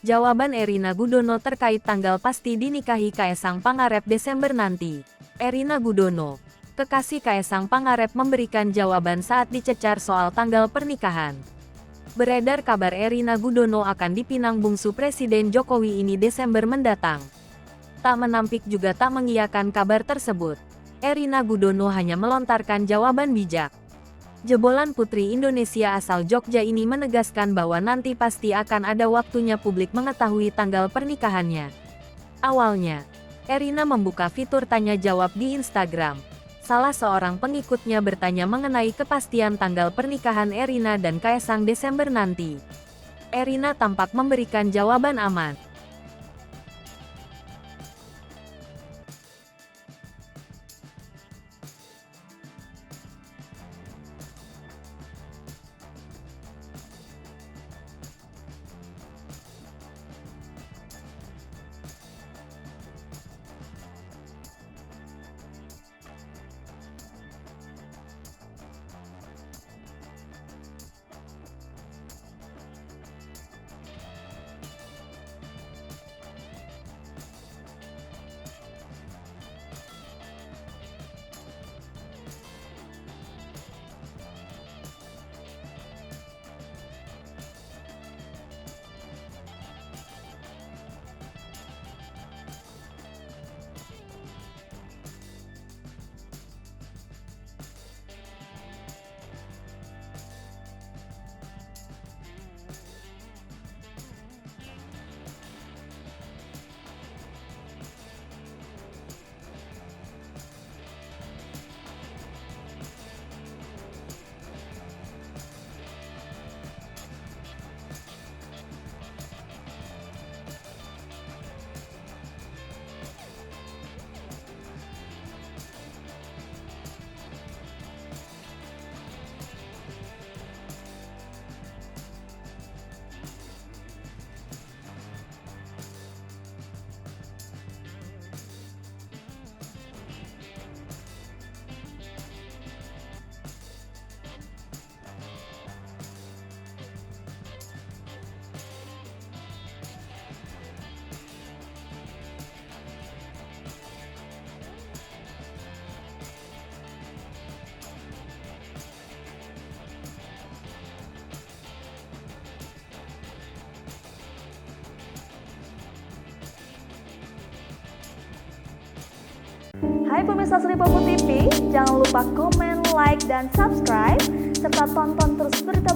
Jawaban Erina Gudono terkait tanggal pasti dinikahi Kaesang Pangarep Desember nanti. Erina Gudono, kekasih Kaesang Pangarep, memberikan jawaban saat dicecar soal tanggal pernikahan. Beredar kabar Erina Gudono akan dipinang bungsu Presiden Jokowi ini Desember mendatang. Tak menampik juga tak mengiyakan kabar tersebut. Erina Gudono hanya melontarkan jawaban bijak. Jebolan putri Indonesia asal Jogja ini menegaskan bahwa nanti pasti akan ada waktunya publik mengetahui tanggal pernikahannya. Awalnya, Erina membuka fitur tanya jawab di Instagram. Salah seorang pengikutnya bertanya mengenai kepastian tanggal pernikahan Erina dan Kaesang Desember nanti. Erina tampak memberikan jawaban aman. Hai pemirsa Sri Popo TV, jangan lupa komen, like, dan subscribe, serta tonton terus berita